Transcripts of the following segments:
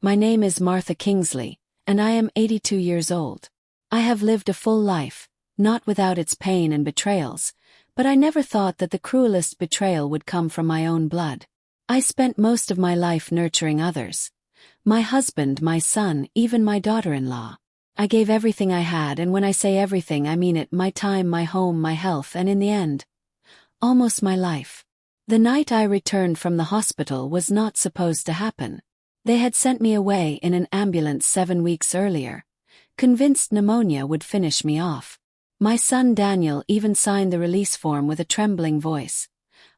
My name is Martha Kingsley, and I am 82 years old. I have lived a full life, not without its pain and betrayals, but I never thought that the cruelest betrayal would come from my own blood. I spent most of my life nurturing others. My husband, my son, even my daughter-in-law. I gave everything I had, and when I say everything I mean it, my time, my home, my health, and in the end, almost my life. The night I returned from the hospital was not supposed to happen. They had sent me away in an ambulance 7 weeks earlier, convinced pneumonia would finish me off. My son Daniel even signed the release form with a trembling voice,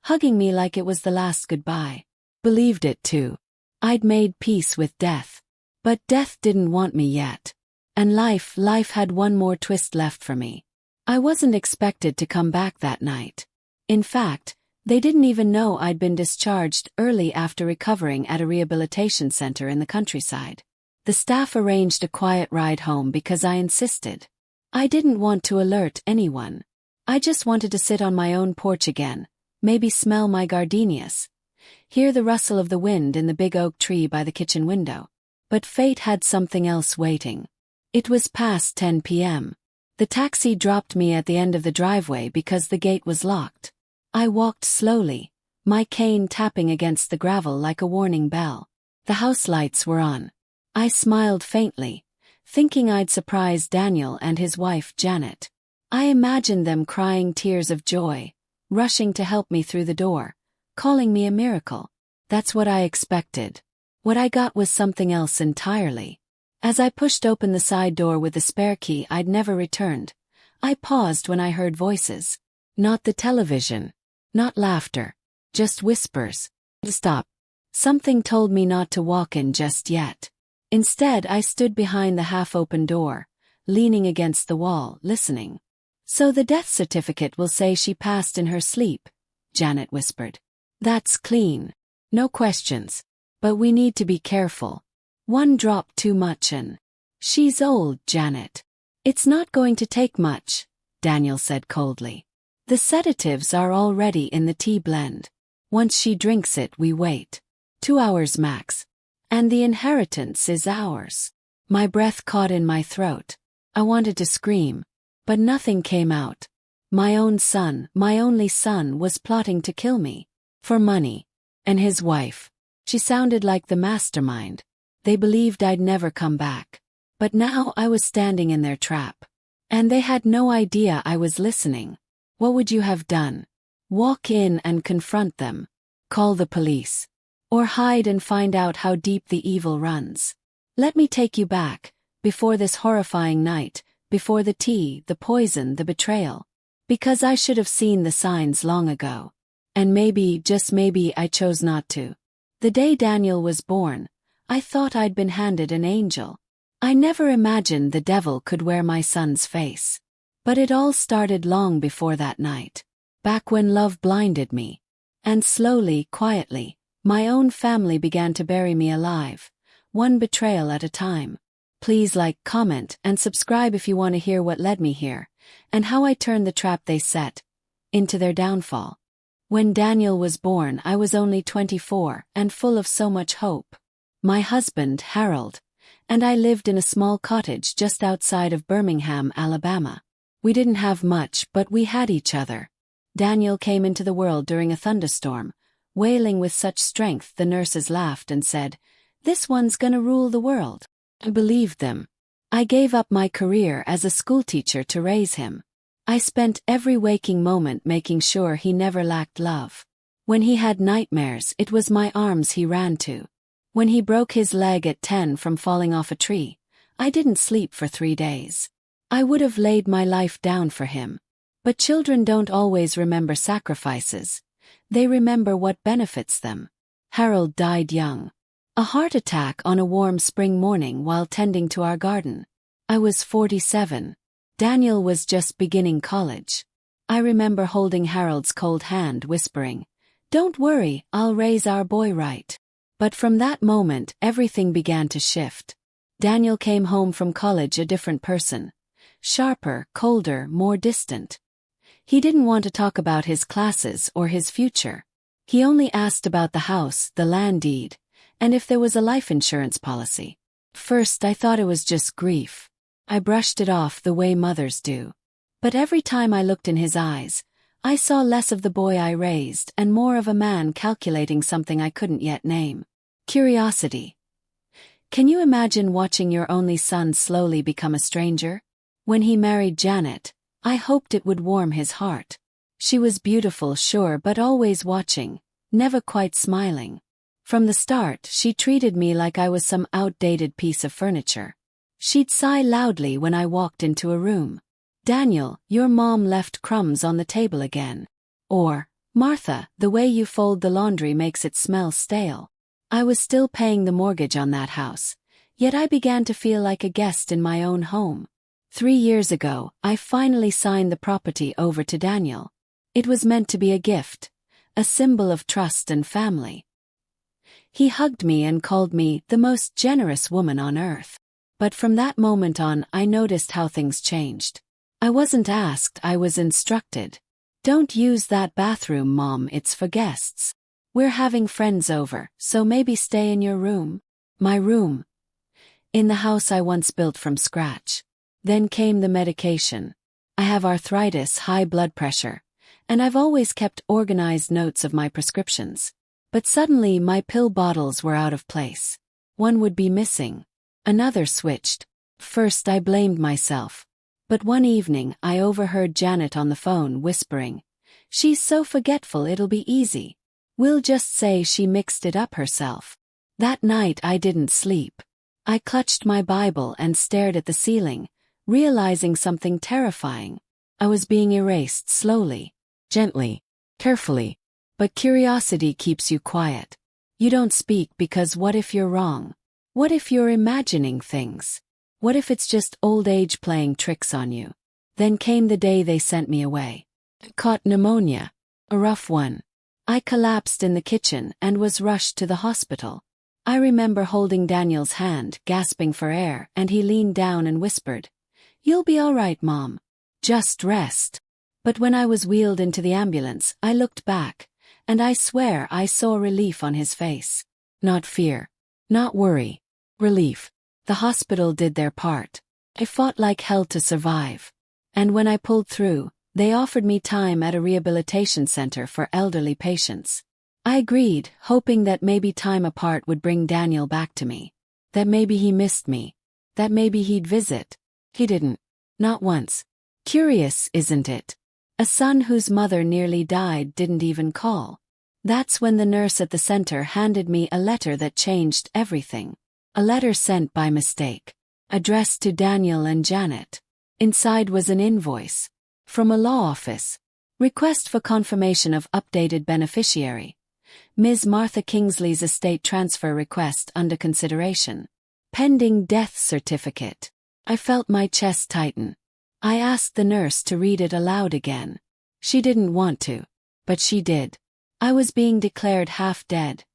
hugging me like it was the last goodbye. Believed it too. I'd made peace with death. But death didn't want me yet. And life had one more twist left for me. I wasn't expected to come back that night. In fact, they didn't even know I'd been discharged early after recovering at a rehabilitation center in the countryside. The staff arranged a quiet ride home because I insisted. I didn't want to alert anyone. I just wanted to sit on my own porch again, maybe smell my gardenias, hear the rustle of the wind in the big oak tree by the kitchen window. But fate had something else waiting. It was past 10 p.m. The taxi dropped me at the end of the driveway because the gate was locked. I walked slowly, my cane tapping against the gravel like a warning bell. The house lights were on. I smiled faintly, thinking I'd surprise Daniel and his wife Janet. I imagined them crying tears of joy, rushing to help me through the door, calling me a miracle. That's what I expected. What I got was something else entirely. As I pushed open the side door with the spare key I'd never returned, I paused when I heard voices. Not the television. Not laughter. Just whispers. Stop. Something told me not to walk in just yet. Instead, I stood behind the half-open door, leaning against the wall, listening. So the death certificate will say she passed in her sleep, Janet whispered. That's clean. No questions. But we need to be careful. One drop too much and... She's old, Janet. It's not going to take much, Daniel said coldly. The sedatives are already in the tea blend. Once she drinks it, we wait. 2 hours max. And the inheritance is ours. My breath caught in my throat. I wanted to scream, but nothing came out. My own son, my only son, was plotting to kill me. For money. And his wife. She sounded like the mastermind. They believed I'd never come back. But now I was standing in their trap. And they had no idea I was listening. What would you have done? Walk in and confront them. Call the police. Or hide and find out how deep the evil runs. Let me take you back, before this horrifying night, before the tea, the poison, the betrayal. Because I should have seen the signs long ago. And maybe, just maybe, I chose not to. The day Daniel was born, I thought I'd been handed an angel. I never imagined the devil could wear my son's face. But it all started long before that night. Back when love blinded me. And slowly, quietly, my own family began to bury me alive, one betrayal at a time. Please like, comment, and subscribe if you want to hear what led me here, and how I turned the trap they set into their downfall. When Daniel was born, I was only 24 and full of so much hope. My husband, Harold, and I lived in a small cottage just outside of Birmingham, Alabama. We didn't have much, but we had each other. Daniel came into the world during a thunderstorm, wailing with such strength the nurses laughed and said, "This one's gonna rule the world." I believed them. I gave up my career as a schoolteacher to raise him. I spent every waking moment making sure he never lacked love. When he had nightmares, it was my arms he ran to. When he broke his leg at 10 from falling off a tree, I didn't sleep for 3 days. I would have laid my life down for him. But children don't always remember sacrifices. They remember what benefits them. Harold died young. A heart attack on a warm spring morning while tending to our garden. I was 47. Daniel was just beginning college. I remember holding Harold's cold hand, whispering, "Don't worry, I'll raise our boy right." But from that moment, everything began to shift. Daniel came home from college a different person. Sharper, colder, more distant. He didn't want to talk about his classes or his future. He only asked about the house, the land deed, and if there was a life insurance policy. First I thought it was just grief. I brushed it off the way mothers do. But every time I looked in his eyes, I saw less of the boy I raised and more of a man calculating something I couldn't yet name. Curiosity. Can you imagine watching your only son slowly become a stranger? When he married Janet, I hoped it would warm his heart. She was beautiful, sure, but always watching, never quite smiling. From the start, she treated me like I was some outdated piece of furniture. She'd sigh loudly when I walked into a room. "Daniel, your mom left crumbs on the table again." Or, "Martha, the way you fold the laundry makes it smell stale." I was still paying the mortgage on that house, yet I began to feel like a guest in my own home. 3 years ago, I finally signed the property over to Daniel. It was meant to be a gift, a symbol of trust and family. He hugged me and called me the most generous woman on earth. But from that moment on, I noticed how things changed. I wasn't asked, I was instructed. "Don't use that bathroom, Mom, it's for guests. We're having friends over, so maybe stay in your room." My room. In the house I once built from scratch. Then came the medication. I have arthritis, high blood pressure, and I've always kept organized notes of my prescriptions. But suddenly my pill bottles were out of place. One would be missing. Another switched. First I blamed myself. But one evening I overheard Janet on the phone whispering, "She's so forgetful, it'll be easy. We'll just say she mixed it up herself." That night I didn't sleep. I clutched my Bible and stared at the ceiling, realizing something terrifying. I was being erased slowly, gently, carefully. But curiosity keeps you quiet. You don't speak because what if you're wrong? What if you're imagining things? What if it's just old age playing tricks on you? Then came the day they sent me away. Caught pneumonia. A rough one. I collapsed in the kitchen and was rushed to the hospital. I remember holding Daniel's hand, gasping for air, and he leaned down and whispered, "You'll be all right, Mom. Just rest." But when I was wheeled into the ambulance, I looked back, and I swear I saw relief on his face. Not fear. Not worry. Relief. The hospital did their part. I fought like hell to survive. And when I pulled through, they offered me time at a rehabilitation center for elderly patients. I agreed, hoping that maybe time apart would bring Daniel back to me. That maybe he missed me. That maybe he'd visit. He didn't. Not once. Curious, isn't it? A son whose mother nearly died didn't even call. That's when the nurse at the center handed me a letter that changed everything. A letter sent by mistake. Addressed to Daniel and Janet. Inside was an invoice. From a law office. Request for confirmation of updated beneficiary. Ms. Martha Kingsley's estate transfer request under consideration. Pending death certificate. I felt my chest tighten. I asked the nurse to read it aloud again. She didn't want to. But she did. I was being declared half dead.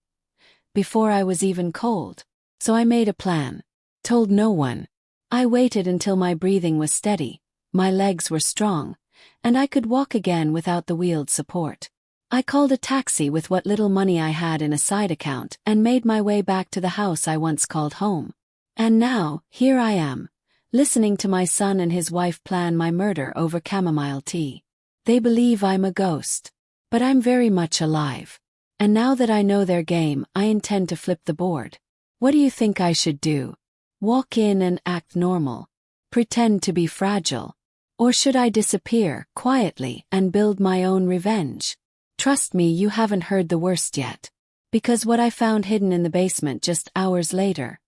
Before I was even cold. So I made a plan. Told no one. I waited until my breathing was steady, my legs were strong, and I could walk again without the wheeled support. I called a taxi with what little money I had in a side account and made my way back to the house I once called home. And now, here I am, listening to my son and his wife plan my murder over chamomile tea. They believe I'm a ghost. But I'm very much alive. And now that I know their game, I intend to flip the board. What do you think I should do? Walk in and act normal? Pretend to be fragile? Or should I disappear, quietly, and build my own revenge? Trust me, you haven't heard the worst yet. Because what I found hidden in the basement just hours later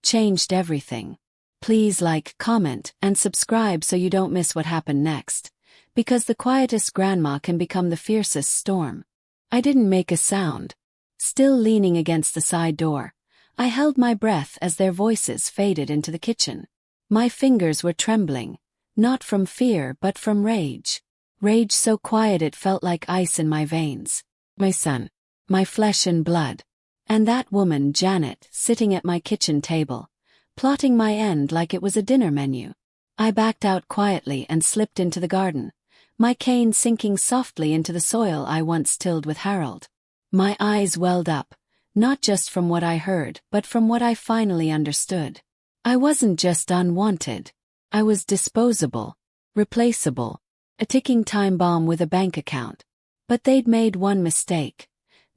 changed everything. Please like, comment, and subscribe so you don't miss what happened next. Because the quietest grandma can become the fiercest storm. I didn't make a sound. Still leaning against the side door, I held my breath as their voices faded into the kitchen. My fingers were trembling, not from fear but from rage. Rage so quiet it felt like ice in my veins. My son. My flesh and blood. And that woman, Janet, sitting at my kitchen table, plotting my end like it was a dinner menu. I backed out quietly and slipped into the garden, my cane sinking softly into the soil I once tilled with Harold. My eyes welled up, not just from what I heard, but from what I finally understood. I wasn't just unwanted. I was disposable, replaceable, a ticking time bomb with a bank account. But they'd made one mistake.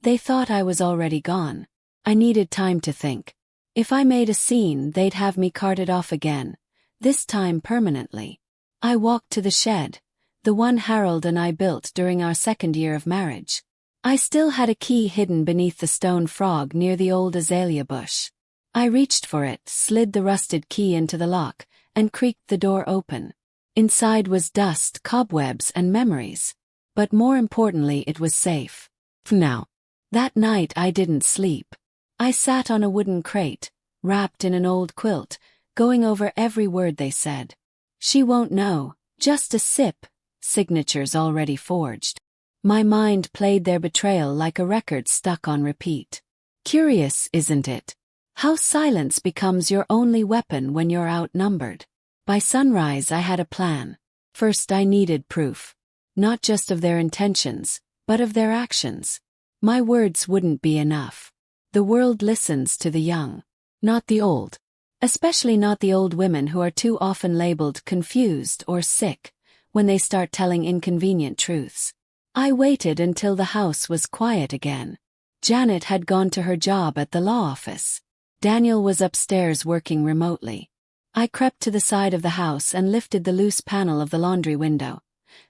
They thought I was already gone. I needed time to think. If I made a scene, they'd have me carted off again, this time permanently. I walked to the shed, the one Harold and I built during our second year of marriage. I still had a key hidden beneath the stone frog near the old azalea bush. I reached for it, slid the rusted key into the lock, and creaked the door open. Inside was dust, cobwebs, and memories. But more importantly, it was safe. Now, that night I didn't sleep. I sat on a wooden crate, wrapped in an old quilt, going over every word they said. She won't know, just a sip, signatures already forged. My mind played their betrayal like a record stuck on repeat. Curious, isn't it? How silence becomes your only weapon when you're outnumbered. By sunrise I had a plan. First I needed proof. Not just of their intentions, but of their actions. My words wouldn't be enough. The world listens to the young, not the old. Especially not the old women who are too often labeled confused or sick when they start telling inconvenient truths. I waited until the house was quiet again. Janet had gone to her job at the law office. Daniel was upstairs working remotely. I crept to the side of the house and lifted the loose panel of the laundry window,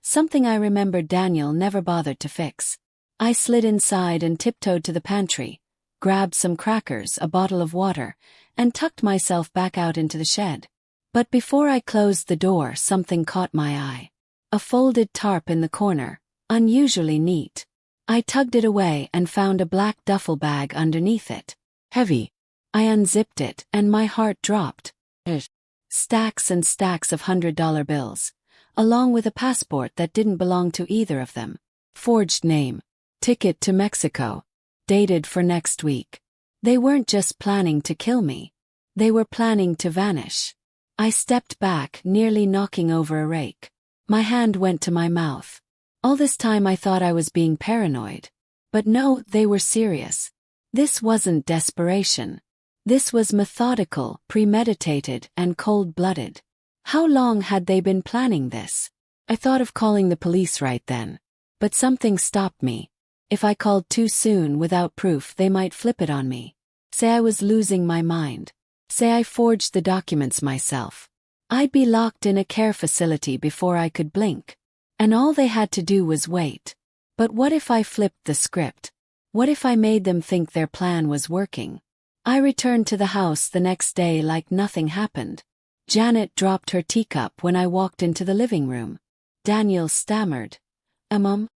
something I remembered Daniel never bothered to fix. I slid inside and tiptoed to the pantry, grabbed some crackers, a bottle of water, and tucked myself back out into the shed. But before I closed the door, something caught my eye. A folded tarp in the corner, unusually neat. I tugged it away and found a black duffel bag underneath it. Heavy. I unzipped it, and my heart dropped. Stacks and stacks of $100 bills, along with a passport that didn't belong to either of them. Forged name. Ticket to Mexico. Dated for next week. They weren't just planning to kill me. They were planning to vanish. I stepped back, nearly knocking over a rake. My hand went to my mouth. All this time I thought I was being paranoid. But no, they were serious. This wasn't desperation. This was methodical, premeditated, and cold-blooded. How long had they been planning this? I thought of calling the police right then. But something stopped me. If I called too soon without proof, they might flip it on me. Say I was losing my mind. Say I forged the documents myself. I'd be locked in a care facility before I could blink. And all they had to do was wait. But what if I flipped the script? What if I made them think their plan was working? I returned to the house the next day like nothing happened. Janet dropped her teacup when I walked into the living room. Daniel stammered. Mom?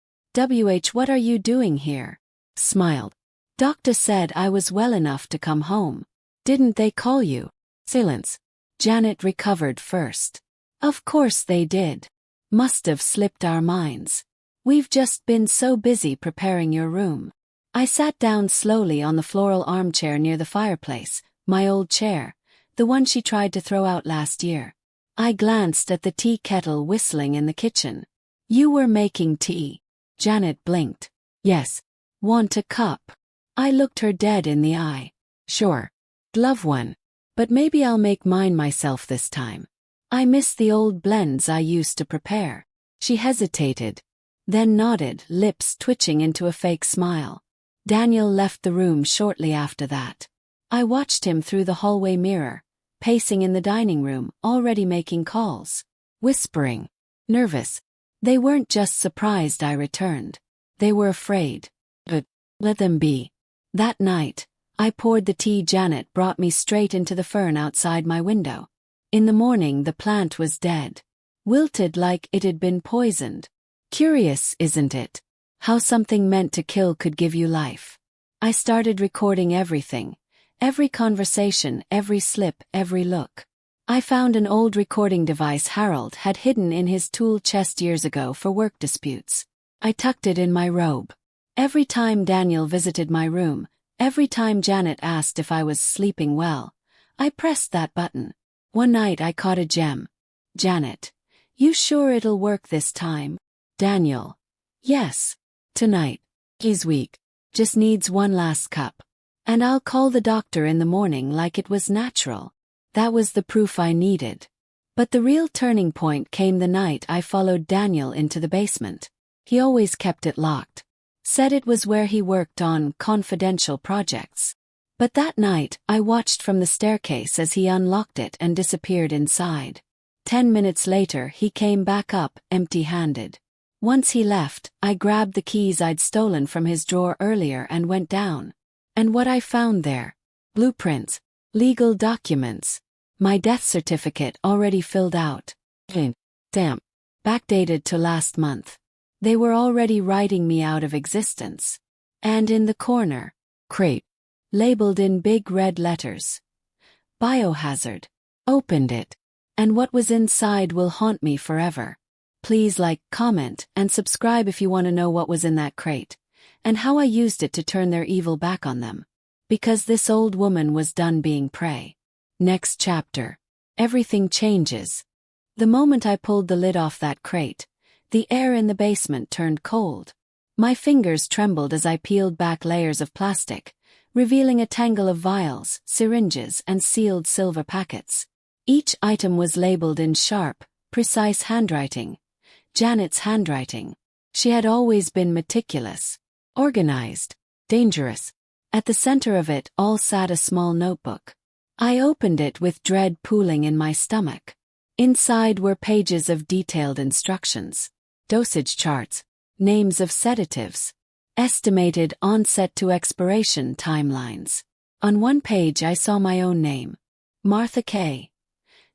What are you doing here? Smiled. Doctor said I was well enough to come home. Didn't they call you? Silence. Janet recovered first. Of course they did. Must have slipped our minds. We've just been so busy preparing your room. I sat down slowly on the floral armchair near the fireplace, my old chair, the one she tried to throw out last year. I glanced at the tea kettle whistling in the kitchen. You were making tea. Janet blinked. Yes. Want a cup? I looked her dead in the eye. Sure. Love one. But maybe I'll make mine myself this time. I miss the old blends I used to prepare. She hesitated, then nodded, lips twitching into a fake smile. Daniel left the room shortly after that. I watched him through the hallway mirror, pacing in the dining room, already making calls. Whispering. Nervous. They weren't just surprised I returned. They were afraid. But let them be. That night, I poured the tea Janet brought me straight into the fern outside my window. In the morning the plant was dead. Wilted like it had been poisoned. Curious, isn't it? How something meant to kill could give you life. I started recording everything. Every conversation, every slip, every look. I found an old recording device Harold had hidden in his tool chest years ago for work disputes. I tucked it in my robe. Every time Daniel visited my room, every time Janet asked if I was sleeping well, I pressed that button. One night I caught a gem. Janet. You sure it'll work this time? Daniel. Yes. Tonight. He's weak. Just needs one last cup. And I'll call the doctor in the morning like it was natural. That was the proof I needed. But the real turning point came the night I followed Daniel into the basement. He always kept it locked. Said it was where he worked on confidential projects. But that night, I watched from the staircase as he unlocked it and disappeared inside. 10 minutes later, he came back up, empty-handed. Once he left, I grabbed the keys I'd stolen from his drawer earlier and went down. And what I found there? Blueprints, legal documents, my death certificate already filled out. Stamp, backdated to last month. They were already writing me out of existence. And in the corner, crepe, labeled in big red letters. Biohazard. Opened it. And what was inside will haunt me forever. Please like, comment, and subscribe if you want to know what was in that crate, and how I used it to turn their evil back on them. Because this old woman was done being prey. Next chapter. Everything changes. The moment I pulled the lid off that crate, the air in the basement turned cold. My fingers trembled as I peeled back layers of plastic, revealing a tangle of vials, syringes, and sealed silver packets. Each item was labeled in sharp, precise handwriting. Janet's handwriting. She had always been meticulous, organized, dangerous. At the center of it all sat a small notebook. I opened it with dread pooling in my stomach. Inside were pages of detailed instructions, dosage charts, names of sedatives, estimated onset to expiration timelines. On one page I saw my own name. Martha K.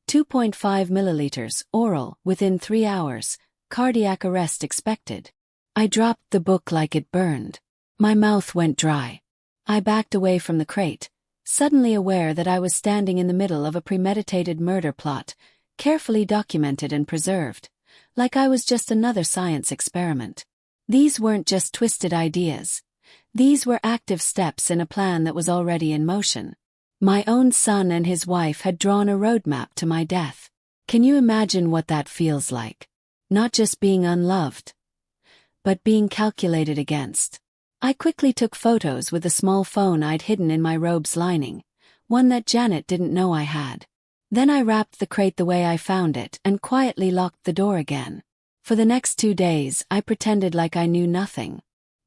2.5 milliliters, oral, within 3 hours, cardiac arrest expected. I dropped the book like it burned. My mouth went dry. I backed away from the crate, suddenly aware that I was standing in the middle of a premeditated murder plot, carefully documented and preserved, like I was just another science experiment. These weren't just twisted ideas. These were active steps in a plan that was already in motion. My own son and his wife had drawn a roadmap to my death. Can you imagine what that feels like? Not just being unloved, but being calculated against. I quickly took photos with a small phone I'd hidden in my robe's lining, one that Janet didn't know I had. Then I wrapped the crate the way I found it and quietly locked the door again. For the next 2 days, I pretended like I knew nothing.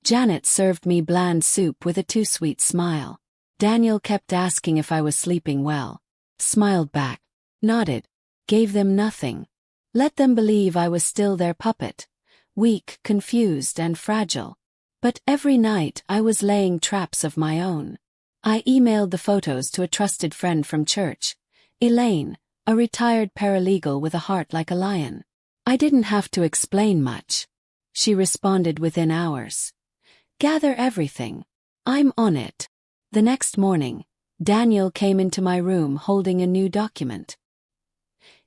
Janet served me bland soup with a too sweet smile. Daniel kept asking if I was sleeping well. Smiled back, nodded, gave them nothing. Let them believe I was still their puppet, weak, confused, and fragile. But every night I was laying traps of my own. I emailed the photos to a trusted friend from church, Elaine, a retired paralegal with a heart like a lion. I didn't have to explain much. She responded within hours. Gather everything. I'm on it. The next morning, Daniel came into my room holding a new document.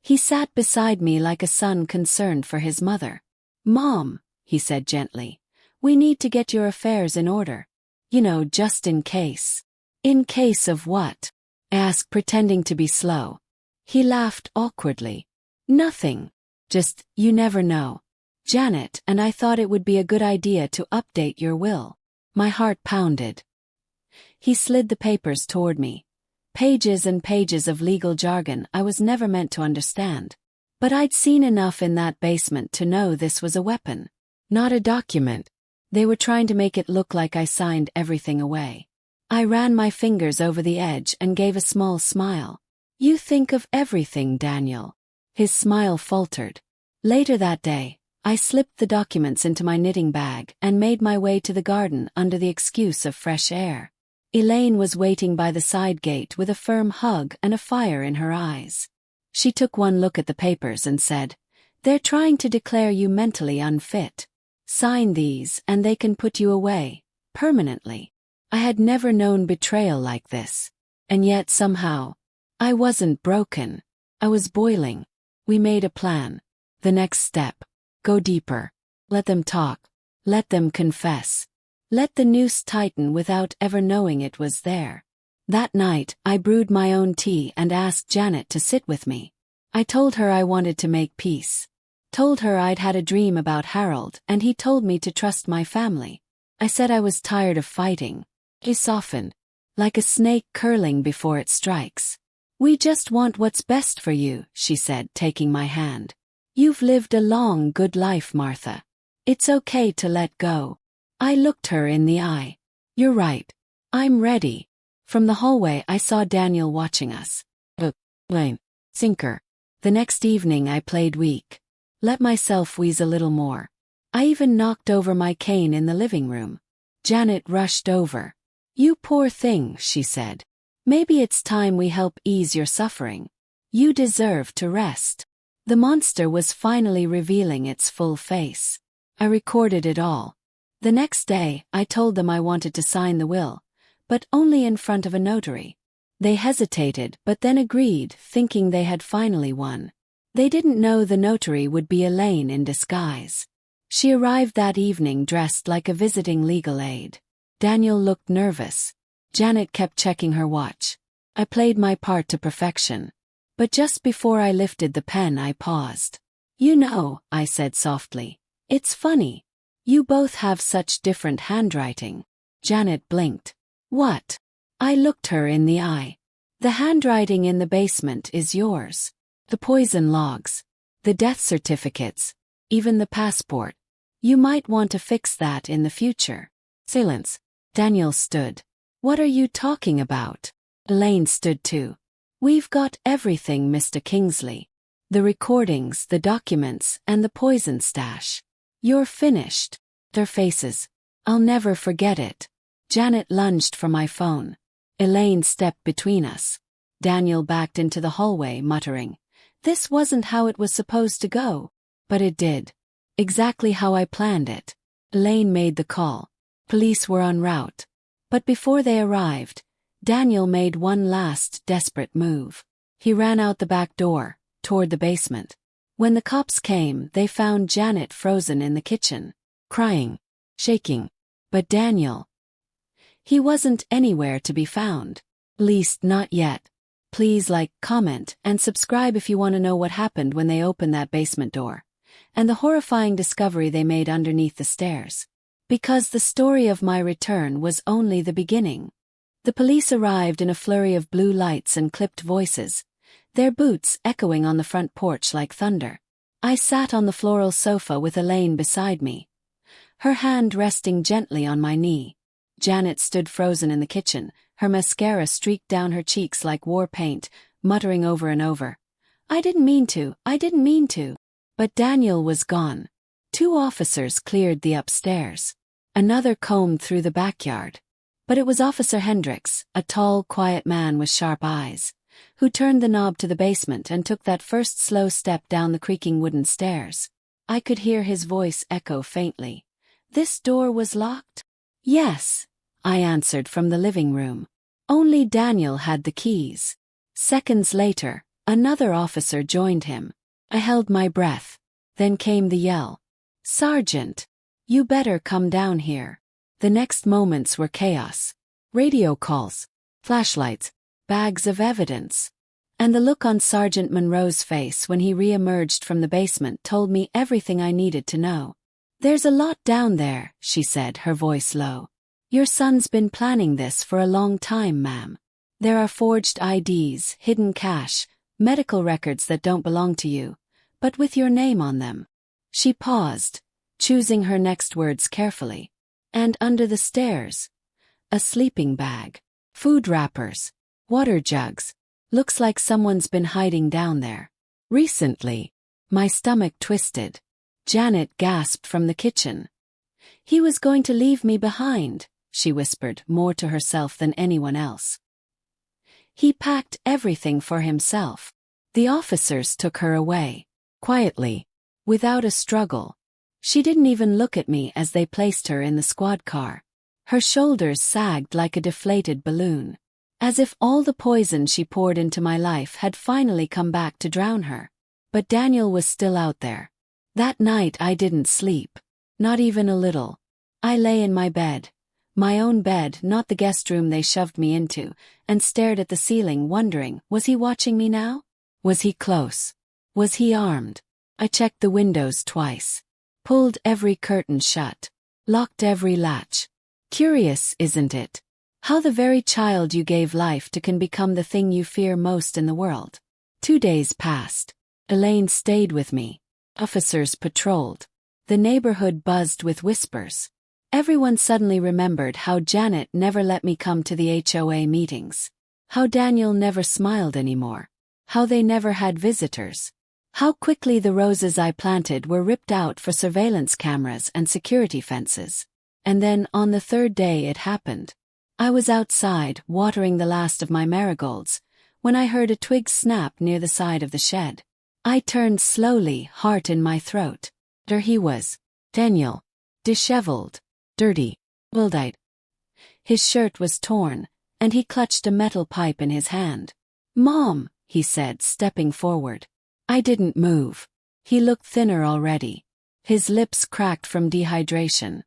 He sat beside me like a son concerned for his mother. "Mom," he said gently, "we need to get your affairs in order. You know, just in case." "In case of what?" I asked, pretending to be slow. He laughed awkwardly. "Nothing. Just, you never know. Janet and I thought it would be a good idea to update your will." My heart pounded. He slid the papers toward me. Pages and pages of legal jargon I was never meant to understand. But I'd seen enough in that basement to know this was a weapon, not a document. They were trying to make it look like I signed everything away. I ran my fingers over the edge and gave a small smile. "You think of everything, Daniel." His smile faltered. Later that day, I slipped the documents into my knitting bag and made my way to the garden under the excuse of fresh air. Elaine was waiting by the side gate with a firm hug and a fire in her eyes. She took one look at the papers and said, "They're trying to declare you mentally unfit. Sign these and they can put you away, permanently." I had never known betrayal like this. And yet somehow, I wasn't broken. I was boiling. We made a plan. The next step. Go deeper. Let them talk. Let them confess. Let the noose tighten without ever knowing it was there. That night, I brewed my own tea and asked Janet to sit with me. I told her I wanted to make peace. Told her I'd had a dream about Harold and he told me to trust my family. I said I was tired of fighting. She softened. like a snake curling before it strikes. We just want what's best for you, she said, taking my hand. You've lived a long, good life, Martha. It's okay to let go. I looked her in the eye. You're right. I'm ready. From the hallway I saw Daniel watching us. Lane. Sinker. The next evening I played weak. Let myself wheeze a little more. I even knocked over my cane in the living room. Janet rushed over. You poor thing, she said. Maybe it's time we help ease your suffering. You deserve to rest. The monster was finally revealing its full face. I recorded it all. The next day, I told them I wanted to sign the will, but only in front of a notary. They hesitated but then agreed, thinking they had finally won. They didn't know the notary would be Elaine in disguise. She arrived that evening dressed like a visiting legal aid. Daniel looked nervous. Janet kept checking her watch. I played my part to perfection. But just before I lifted the pen I paused. You know, I said softly, it's funny. You both have such different handwriting. Janet blinked. What? I looked her in the eye. The handwriting in the basement is yours. The poison logs. The death certificates. Even the passport. You might want to fix that in the future. Silence. Daniel stood. What are you talking about? Elaine stood too. We've got everything, Mr. Kingsley. The recordings, the documents, and the poison stash. You're finished. Their faces. I'll never forget it. Janet lunged for my phone. Elaine stepped between us. Daniel backed into the hallway, muttering, This wasn't how it was supposed to go. But it did. Exactly how I planned it. Elaine made the call. Police were en route. But before they arrived, Daniel made one last desperate move. He ran out the back door, toward the basement. When the cops came, they found Janet frozen in the kitchen, crying, shaking. But Daniel, he wasn't anywhere to be found. Least not yet. Please like, comment, and subscribe if you want to know what happened when they opened that basement door, and the horrifying discovery they made underneath the stairs. Because the story of my return was only the beginning. The police arrived in a flurry of blue lights and clipped voices, their boots echoing on the front porch like thunder. I sat on the floral sofa with Elaine beside me, her hand resting gently on my knee. Janet stood frozen in the kitchen, her mascara streaked down her cheeks like war paint, muttering over and over, I didn't mean to. But Daniel was gone. 2 officers cleared the upstairs. Another combed through the backyard. But it was Officer Hendricks, a tall, quiet man with sharp eyes, who turned the knob to the basement and took that first slow step down the creaking wooden stairs. I could hear his voice echo faintly. This door was locked? Yes, I answered from the living room. Only Daniel had the keys. Seconds later, another officer joined him. I held my breath. Then came the yell. Sergeant! You better come down here. The next moments were chaos. Radio calls, flashlights, bags of evidence. And the look on Sergeant Monroe's face when he re-emerged from the basement told me everything I needed to know. There's a lot down there, she said, her voice low. Your son's been planning this for a long time, ma'am. There are forged IDs, hidden cash, medical records that don't belong to you, but with your name on them. She paused, choosing her next words carefully. And under the stairs, a sleeping bag, food wrappers, water jugs. Looks like someone's been hiding down there. Recently. My stomach twisted. Janet gasped from the kitchen. He was going to leave me behind, she whispered, more to herself than anyone else. He packed everything for himself. The officers took her away, quietly, without a struggle. She didn't even look at me as they placed her in the squad car. Her shoulders sagged like a deflated balloon, as if all the poison she poured into my life had finally come back to drown her. But Daniel was still out there. That night I didn't sleep, not even a little. I lay in my bed, my own bed, not the guest room they shoved me into, and stared at the ceiling wondering, was he watching me now? Was he close? Was he armed? I checked the windows twice. Pulled every curtain shut. Locked every latch. Curious, isn't it? How the very child you gave life to can become the thing you fear most in the world. 2 days passed. Elaine stayed with me. Officers patrolled. The neighborhood buzzed with whispers. Everyone suddenly remembered how Janet never let me come to the HOA meetings. How Daniel never smiled anymore. How they never had visitors. How quickly the roses I planted were ripped out for surveillance cameras and security fences. And then, on the 3rd day it happened. I was outside, watering the last of my marigolds, when I heard a twig snap near the side of the shed. I turned slowly, heart in my throat. There he was. Daniel. Disheveled. Dirty. Wild-eyed. His shirt was torn, and he clutched a metal pipe in his hand. "Mom," he said, stepping forward. I didn't move. He looked thinner already. His lips cracked from dehydration.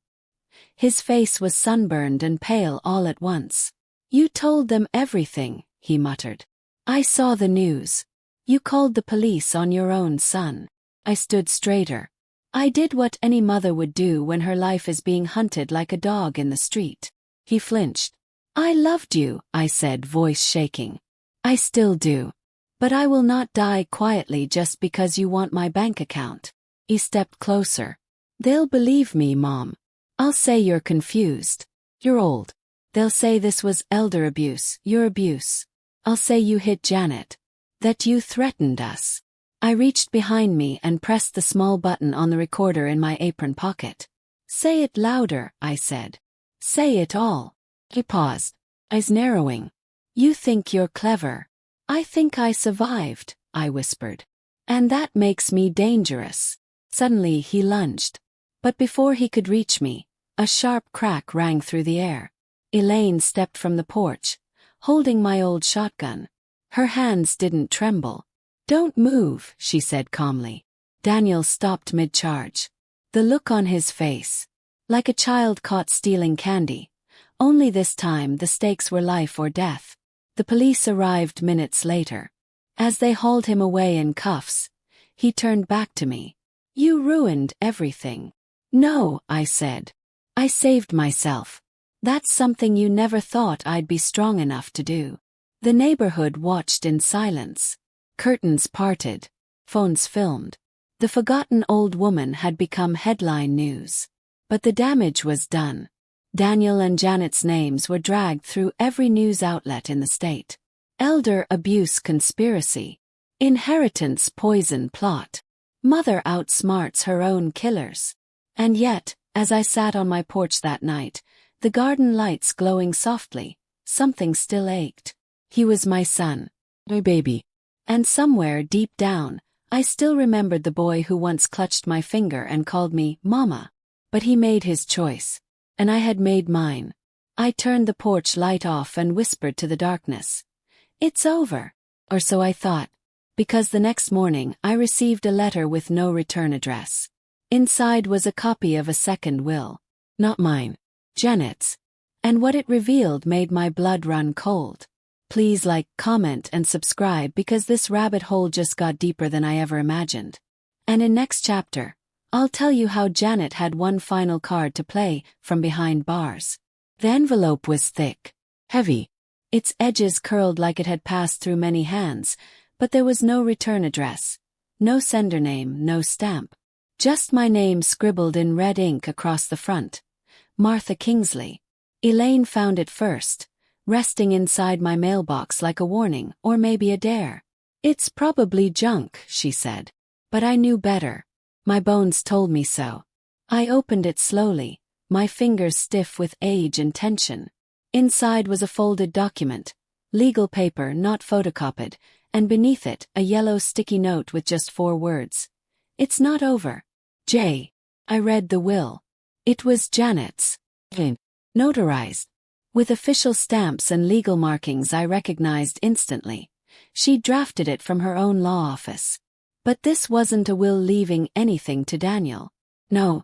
His face was sunburned and pale all at once. "You told them everything," he muttered. "I saw the news. You called the police on your own son." I stood straighter. I did what any mother would do when her life is being hunted like a dog in the street. He flinched. "I loved you," I said, voice shaking. "I still do. But I will not die quietly just because you want my bank account." He stepped closer. "They'll believe me, Mom. I'll say you're confused. You're old. They'll say this was elder abuse, your abuse. I'll say you hit Janet. That you threatened us." I reached behind me and pressed the small button on the recorder in my apron pocket. "Say it louder," I said. "Say it all." He paused, eyes narrowing. "You think you're clever. I think I survived," I whispered. "And that makes me dangerous." Suddenly he lunged. But before he could reach me, a sharp crack rang through the air. Elaine stepped from the porch, holding my old shotgun. Her hands didn't tremble. "Don't move," she said calmly. Daniel stopped mid-charge. The look on his face. Like a child caught stealing candy. Only this time the stakes were life or death. The police arrived minutes later. As they hauled him away in cuffs, he turned back to me. "You ruined everything." "No," I said. "I saved myself. That's something you never thought I'd be strong enough to do." The neighborhood watched in silence. Curtains parted. Phones filmed. The forgotten old woman had become headline news. But the damage was done. Daniel and Janet's names were dragged through every news outlet in the state. Elder abuse conspiracy. Inheritance poison plot. Mother outsmarts her own killers. And yet, as I sat on my porch that night, the garden lights glowing softly, something still ached. He was my son. My baby. And somewhere deep down, I still remembered the boy who once clutched my finger and called me Mama. But he made his choice. And I had made mine. I turned the porch light off and whispered to the darkness. "It's over." Or so I thought. Because the next morning I received a letter with no return address. Inside was a copy of a second will. Not mine. Janet's. And what it revealed made my blood run cold. Please like, comment, and subscribe because this rabbit hole just got deeper than I ever imagined. And in next chapter, I'll tell you how Janet had one final card to play from behind bars. The envelope was thick. Heavy. Its edges curled like it had passed through many hands, but there was no return address. No sender name, no stamp. Just my name scribbled in red ink across the front. Martha Kingsley. Elaine found it first, resting inside my mailbox like a warning or maybe a dare. "It's probably junk," she said. But I knew better. My bones told me so. I opened it slowly, my fingers stiff with age and tension. Inside was a folded document, legal paper not photocopied, and beneath it a yellow sticky note with just 4 words. "It's not over. J." I read the will. It was Janet's. Notarized. With official stamps and legal markings I recognized instantly. She drafted it from her own law office. But this wasn't a will leaving anything to Daniel. No.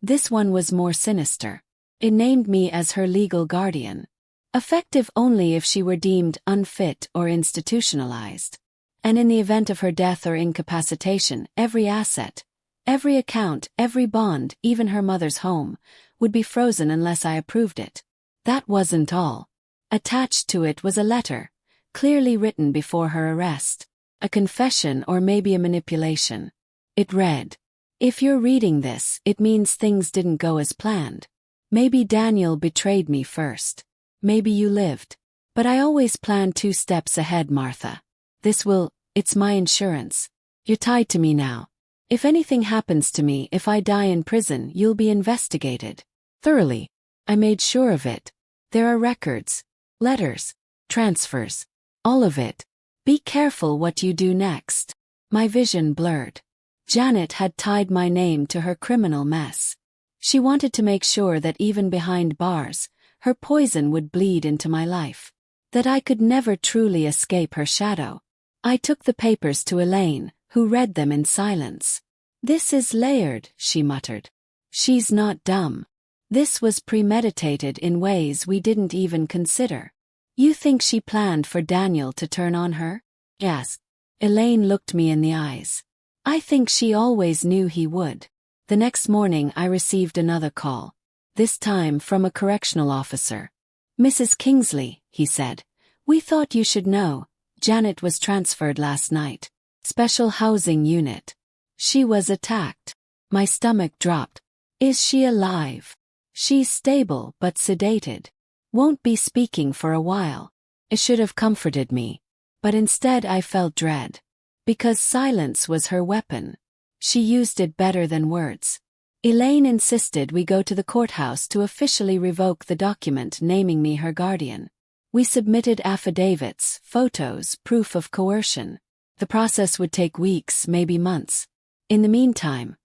This one was more sinister. It named me as her legal guardian. Effective only if she were deemed unfit or institutionalized. And in the event of her death or incapacitation, every asset, every account, every bond, even her mother's home, would be frozen unless I approved it. That wasn't all. Attached to it was a letter, clearly written before her arrest. A confession or maybe a manipulation. It read, "If you're reading this, it means things didn't go as planned. Maybe Daniel betrayed me first. Maybe you lived. But I always plan 2 steps ahead, Martha. It's my insurance. You're tied to me now. If anything happens to me, if I die in prison, you'll be investigated. Thoroughly. I made sure of it. There are records, letters, transfers, all of it. Be careful what you do next." My vision blurred. Janet had tied my name to her criminal mess. She wanted to make sure that even behind bars, her poison would bleed into my life. That I could never truly escape her shadow. I took the papers to Elaine, who read them in silence. "This is layered," she muttered. "She's not dumb. This was premeditated in ways we didn't even consider." "You think she planned for Daniel to turn on her?" "Yes." Elaine looked me in the eyes. "I think she always knew he would." The next morning I received another call. This time from a correctional officer. "Mrs. Kingsley," he said, "we thought you should know. Janet was transferred last night. Special housing unit. She was attacked." My stomach dropped. "Is she alive?" "She's stable but sedated. Won't be speaking for a while." It should have comforted me. But instead I felt dread. Because silence was her weapon. She used it better than words. Elaine insisted we go to the courthouse to officially revoke the document naming me her guardian. We submitted affidavits, photos, proof of coercion. The process would take weeks, maybe months. In the meantime,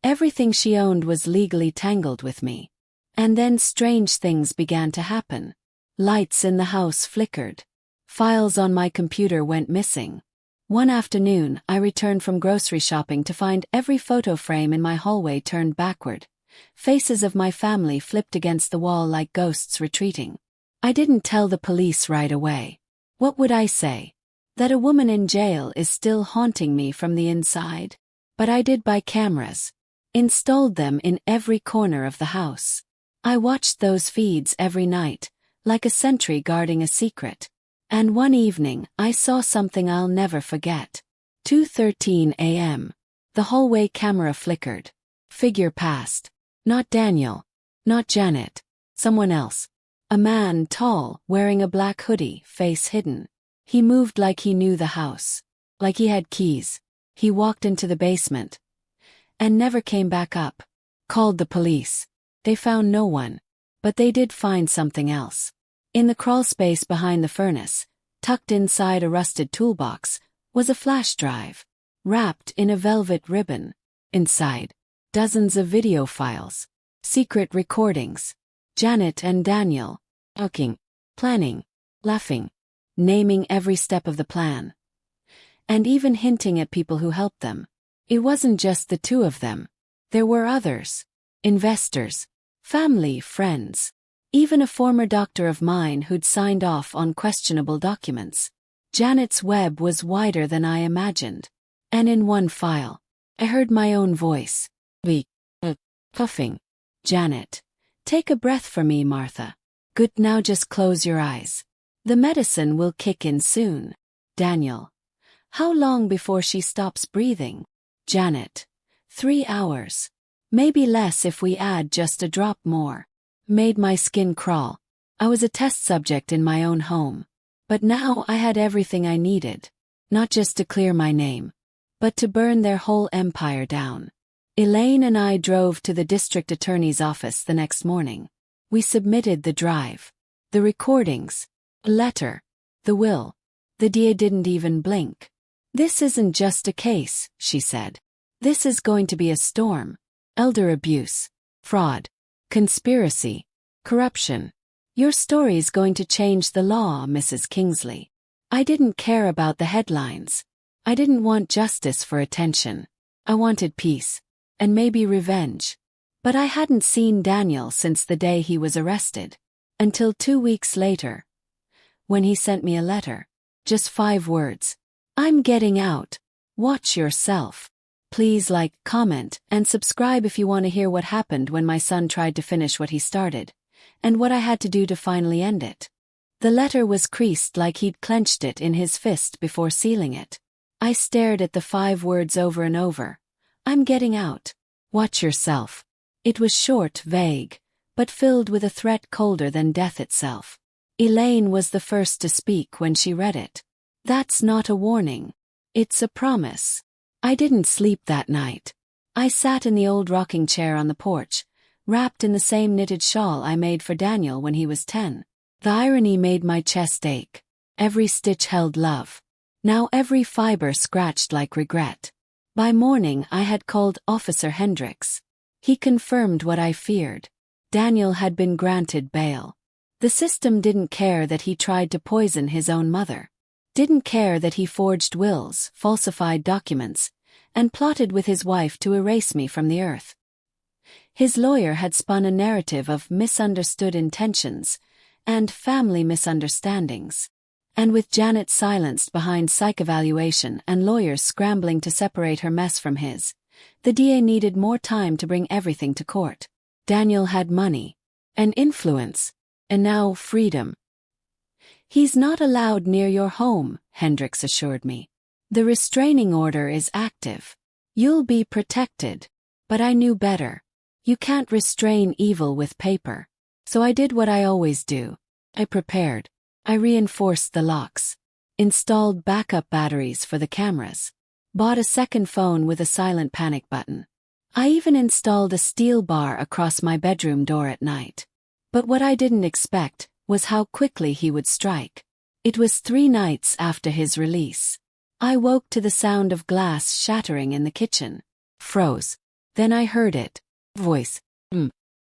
everything she owned was legally tangled with me. And then strange things began to happen. Lights in the house flickered. Files on my computer went missing. One afternoon, I returned from grocery shopping to find every photo frame in my hallway turned backward. Faces of my family flipped against the wall like ghosts retreating. I didn't tell the police right away. What would I say? That a woman in jail is still haunting me from the inside? But I did buy cameras. Installed them in every corner of the house. I watched those feeds every night, like a sentry guarding a secret. And one evening, I saw something I'll never forget. 2:13 a.m. The hallway camera flickered. Figure passed. Not Daniel. Not Janet. Someone else. A man, tall, wearing a black hoodie, face hidden. He moved like he knew the house. Like he had keys. He walked into the basement. And never came back up. Called the police. They found no one. But they did find something else. In the crawlspace behind the furnace, tucked inside a rusted toolbox, was a flash drive, wrapped in a velvet ribbon. Inside, dozens of video files, secret recordings. Janet and Daniel, talking, planning, laughing, naming every step of the plan. And even hinting at people who helped them. It wasn't just the two of them. There were others. Investors, family, friends. Even a former doctor of mine who'd signed off on questionable documents. Janet's web was wider than I imagined. And in one file, I heard my own voice. Puffing. "Janet. Take a breath for me, Martha. Good, now just close your eyes. The medicine will kick in soon." Daniel. "How long before she stops breathing?" Janet. 3 hours. Maybe less if we add just a drop more. Made my skin crawl. I was a test subject in my own home. But now I had everything I needed. Not just to clear my name, but to burn their whole empire down. Elaine and I drove to the district attorney's office the next morning. We submitted the drive. The recordings. A letter. The will. The DA didn't even blink. "This isn't just a case," she said. "This is going to be a storm. Elder abuse. Fraud. Conspiracy. Corruption. Your story's going to change the law, Mrs. Kingsley." I didn't care about the headlines. I didn't want justice for attention. I wanted peace. And maybe revenge. But I hadn't seen Daniel since the day he was arrested. Until 2 weeks later. When he sent me a letter. Just 5 words. "I'm getting out. Watch yourself. Please like, comment, and subscribe if you want to hear what happened when my son tried to finish what he started, and what I had to do to finally end it." The letter was creased like he'd clenched it in his fist before sealing it. I stared at the 5 words over and over. I'm getting out. Watch yourself. It was short, vague, but filled with a threat colder than death itself. Elaine was the first to speak when she read it. That's not a warning. It's a promise. I didn't sleep that night. I sat in the old rocking chair on the porch, wrapped in the same knitted shawl I made for Daniel when he was 10. The irony made my chest ache. Every stitch held love. Now every fiber scratched like regret. By morning I had called Officer Hendricks. He confirmed what I feared. Daniel had been granted bail. The system didn't care that he tried to poison his own mother. Didn't care that he forged wills, falsified documents, and plotted with his wife to erase me from the earth. His lawyer had spun a narrative of misunderstood intentions and family misunderstandings. And with Janet silenced behind psych evaluation and lawyers scrambling to separate her mess from his, the DA needed more time to bring everything to court. Daniel had money, and influence, and now freedom. He's not allowed near your home, Hendricks assured me. The restraining order is active. You'll be protected. But I knew better. You can't restrain evil with paper. So I did what I always do. I prepared. I reinforced the locks. Installed backup batteries for the cameras. Bought a second phone with a silent panic button. I even installed a steel bar across my bedroom door at night. But what I didn't expect was how quickly he would strike. It was 3 nights after his release. I woke to the sound of glass shattering in the kitchen. Froze. Then I heard it. Voice.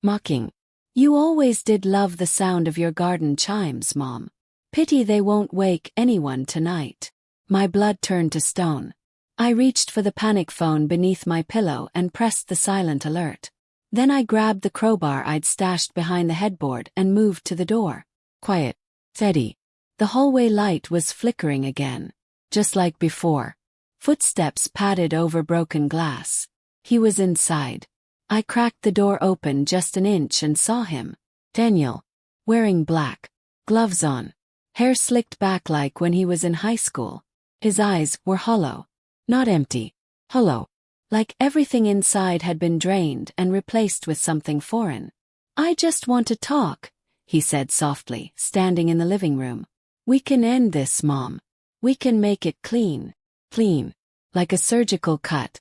Mocking. You always did love the sound of your garden chimes, Mom. Pity they won't wake anyone tonight. My blood turned to stone. I reached for the panic phone beneath my pillow and pressed the silent alert. Then I grabbed the crowbar I'd stashed behind the headboard and moved to the door. Quiet. Steady. The hallway light was flickering again. Just like before. Footsteps padded over broken glass. He was inside. I cracked the door open just an inch and saw him. Daniel. Wearing black. Gloves on. Hair slicked back like when he was in high school. His eyes were hollow. Not empty. Hollow. Like everything inside had been drained and replaced with something foreign. I just want to talk, he said softly, standing in the living room. We can end this, Mom. We can make it clean. Clean. Like a surgical cut.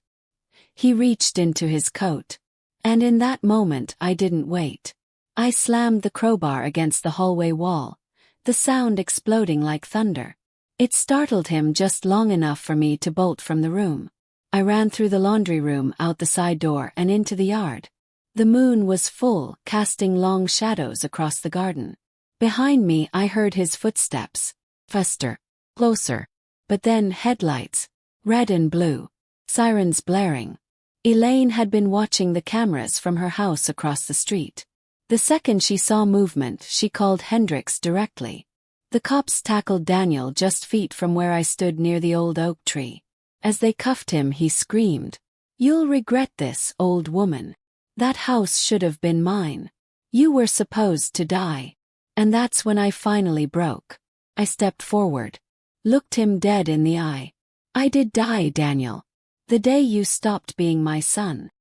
He reached into his coat. And in that moment I didn't wait. I slammed the crowbar against the hallway wall, the sound exploding like thunder. It startled him just long enough for me to bolt from the room. I ran through the laundry room, out the side door, and into the yard. The moon was full, casting long shadows across the garden. Behind me I heard his footsteps. Faster. Closer. But then headlights. Red and blue. Sirens blaring. Elaine had been watching the cameras from her house across the street. The second she saw movement, she called Hendricks directly. The cops tackled Daniel just feet from where I stood near the old oak tree. As they cuffed him, he screamed, "You'll regret this, old woman. That house should have been mine. You were supposed to die." And that's when I finally broke. I stepped forward. Looked him dead in the eye. I did die, Daniel. The day you stopped being my son.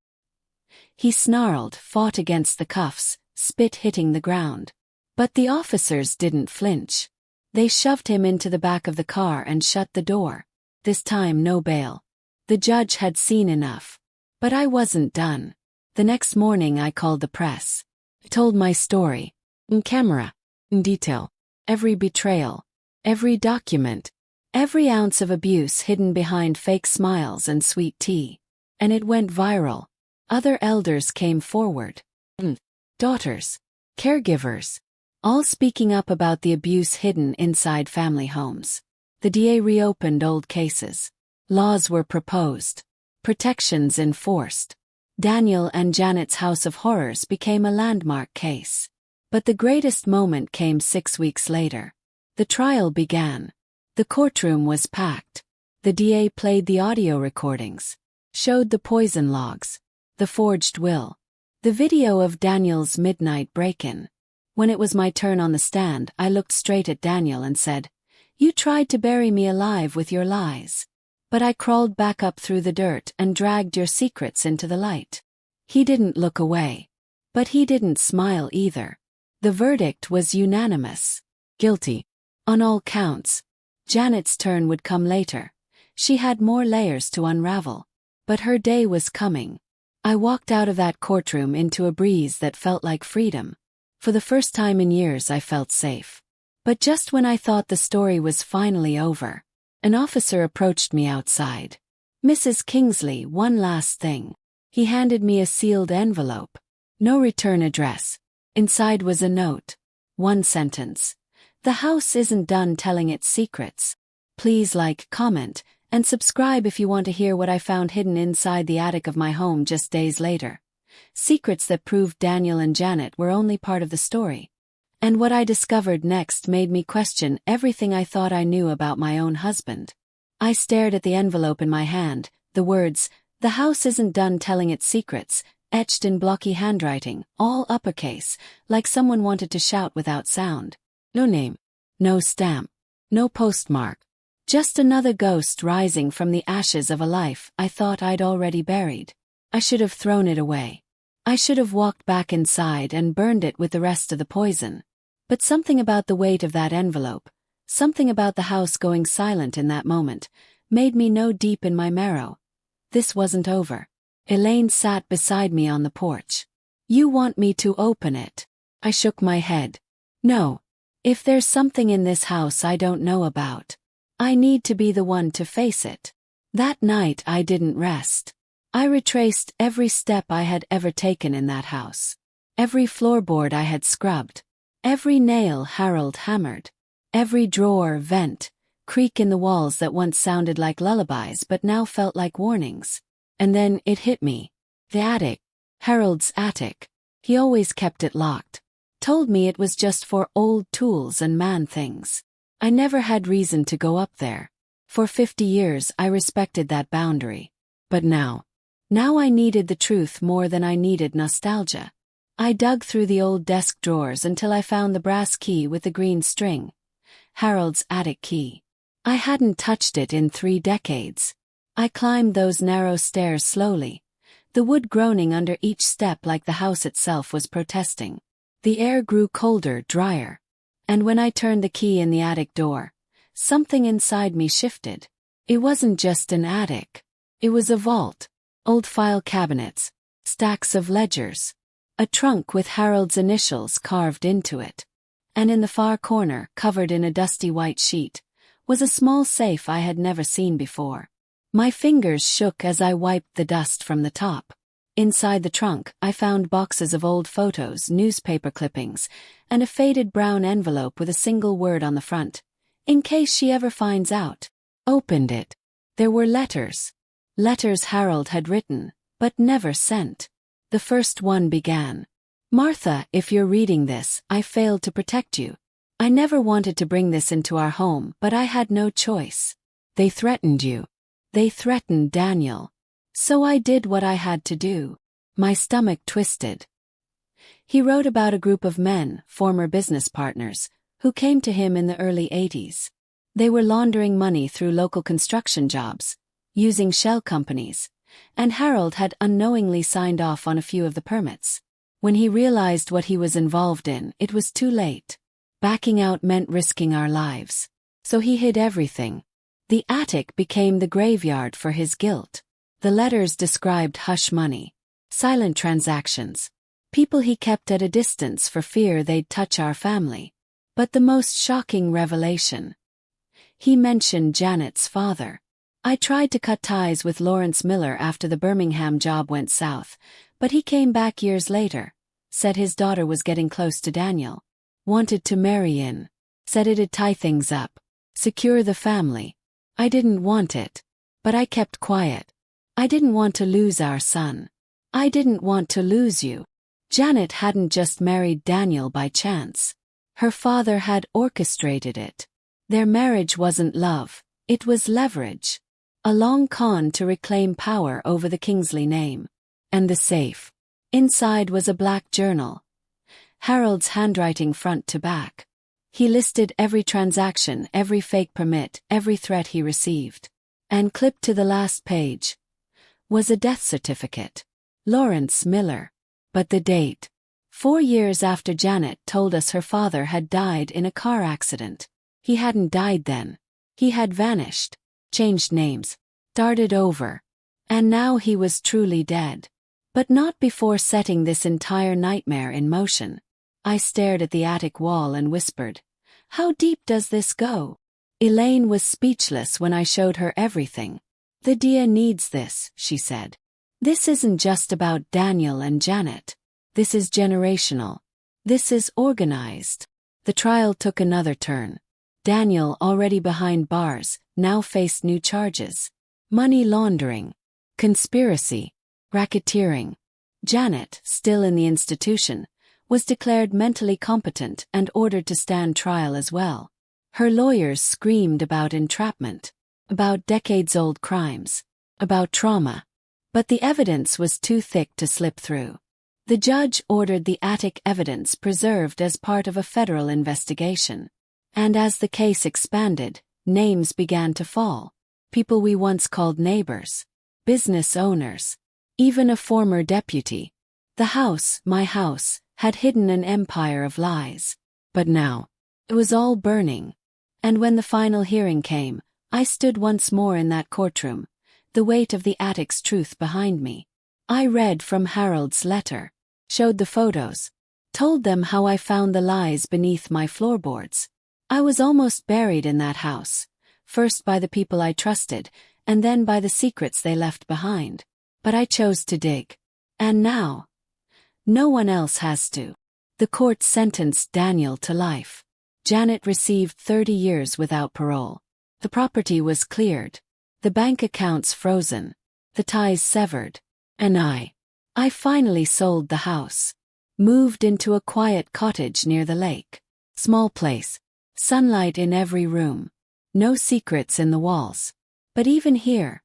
He snarled, fought against the cuffs, spit hitting the ground. But the officers didn't flinch. They shoved him into the back of the car and shut the door. This time no bail. The judge had seen enough. But I wasn't done. The next morning I called the press. I told my story. In camera. In detail. Every betrayal. Every document. Every ounce of abuse hidden behind fake smiles and sweet tea. And it went viral. Other elders came forward. Daughters. Caregivers. All speaking up about the abuse hidden inside family homes. The DA reopened old cases. Laws were proposed. Protections enforced. Daniel and Janet's House of Horrors became a landmark case. But the greatest moment came 6 weeks later. The trial began. The courtroom was packed. The DA played the audio recordings, showed the poison logs, the forged will, the video of Daniel's midnight break-in. When it was my turn on the stand, I looked straight at Daniel and said, "You tried to bury me alive with your lies. But I crawled back up through the dirt and dragged your secrets into the light." He didn't look away. But he didn't smile either. The verdict was unanimous. Guilty. On all counts. Janet's turn would come later. She had more layers to unravel. But her day was coming. I walked out of that courtroom into a breeze that felt like freedom. For the first time in years I felt safe. But just when I thought the story was finally over, an officer approached me outside. "Mrs. Kingsley, one last thing." He handed me a sealed envelope. No return address. Inside was a note. One sentence. "The house isn't done telling its secrets. Please like, comment, and subscribe if you want to hear what I found hidden inside the attic of my home just days later." Secrets that proved Daniel and Janet were only part of the story. And what I discovered next made me question everything I thought I knew about my own husband. I stared at the envelope in my hand, the words, "The house isn't done telling its secrets," etched in blocky handwriting, all uppercase, like someone wanted to shout without sound. No name. No stamp. No postmark. Just another ghost rising from the ashes of a life I thought I'd already buried. I should have thrown it away. I should have walked back inside and burned it with the rest of the poison. But something about the weight of that envelope, something about the house going silent in that moment, made me know deep in my marrow. This wasn't over. Elaine sat beside me on the porch. "You want me to open it?" I shook my head. "No. If there's something in this house I don't know about, I need to be the one to face it." That night I didn't rest. I retraced every step I had ever taken in that house. Every floorboard I had scrubbed. Every nail Harold hammered. Every drawer, vent, creak in the walls that once sounded like lullabies but now felt like warnings. And then it hit me. The attic. Harold's attic. He always kept it locked. Told me it was just for old tools and man things. I never had reason to go up there. For 50 years I respected that boundary. But now I needed the truth more than I needed nostalgia. I dug through the old desk drawers until I found the brass key with the green string. Harold's attic key. I hadn't touched it in 3 decades. I climbed those narrow stairs slowly, the wood groaning under each step like the house itself was protesting. The air grew colder, drier. And when I turned the key in the attic door, something inside me shifted. It wasn't just an attic. It was a vault. Old file cabinets. Stacks of ledgers. A trunk with Harold's initials carved into it. And in the far corner, covered in a dusty white sheet, was a small safe I had never seen before. My fingers shook as I wiped the dust from the top. Inside the trunk, I found boxes of old photos, newspaper clippings, and a faded brown envelope with a single word on the front. "In case she ever finds out." Opened it. There were letters. Letters Harold had written, but never sent. The first one began, "Martha, if you're reading this, I failed to protect you. I never wanted to bring this into our home, but I had no choice. They threatened you. They threatened Daniel. So I did what I had to do." My stomach twisted. He wrote about a group of men, former business partners, who came to him in the early 80s. They were laundering money through local construction jobs, using shell companies, and Harold had unknowingly signed off on a few of the permits. When he realized what he was involved in, it was too late. Backing out meant risking our lives. So he hid everything. The attic became the graveyard for his guilt. The letters described hush money, silent transactions, people he kept at a distance for fear they'd touch our family. But the most shocking revelation. He mentioned Janet's father. I tried to cut ties with Lawrence Miller after the Birmingham job went south, but he came back years later, said his daughter was getting close to Daniel, wanted to marry in, said it'd tie things up, secure the family. I didn't want it, but I kept quiet. I didn't want to lose our son. I didn't want to lose you. Janet hadn't just married Daniel by chance. Her father had orchestrated it. Their marriage wasn't love, it was leverage. A long con to reclaim power over the Kingsley name. And the safe. Inside was a black journal. Harold's handwriting front to back. He listed every transaction, every fake permit, every threat he received. And clipped to the last page was a death certificate. Lawrence Miller. But the date. 4 years after Janet told us her father had died in a car accident. He hadn't died then. He had vanished, changed names, started over. And now he was truly dead. But not before setting this entire nightmare in motion. I stared at the attic wall and whispered, "How deep does this go?" Elaine was speechless when I showed her everything. "The Dia needs this," she said. "This isn't just about Daniel and Janet. This is generational. This is organized." The trial took another turn. Daniel, already behind bars, now faced new charges. Money laundering, conspiracy, racketeering. Janet, still in the institution, was declared mentally competent and ordered to stand trial as well. Her lawyers screamed about entrapment, about decades-old crimes, about trauma. But the evidence was too thick to slip through. The judge ordered the attic evidence preserved as part of a federal investigation. And as the case expanded, names began to fall. People we once called neighbors, business owners, even a former deputy. The house, my house, had hidden an empire of lies. But now, it was all burning. And when the final hearing came, I stood once more in that courtroom, the weight of the attic's truth behind me. I read from Harold's letter, showed the photos, told them how I found the lies beneath my floorboards. I was almost buried in that house, first by the people I trusted, and then by the secrets they left behind. But I chose to dig. And now, no one else has to. The court sentenced Daniel to life. Janet received 30 years without parole. The property was cleared. The bank accounts frozen. The ties severed. And I finally sold the house. Moved into a quiet cottage near the lake. Small place. Sunlight in every room. No secrets in the walls. But even here,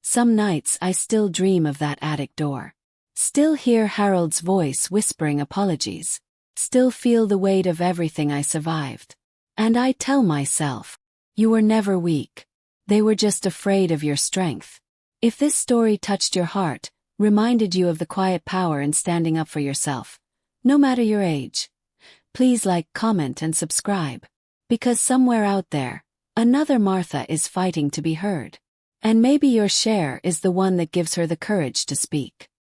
some nights I still dream of that attic door. Still hear Harold's voice whispering apologies. Still feel the weight of everything I survived. And I tell myself, you were never weak. They were just afraid of your strength. If this story touched your heart, reminded you of the quiet power in standing up for yourself, no matter your age, please like, comment, and subscribe. Because somewhere out there, another Martha is fighting to be heard. And maybe your share is the one that gives her the courage to speak.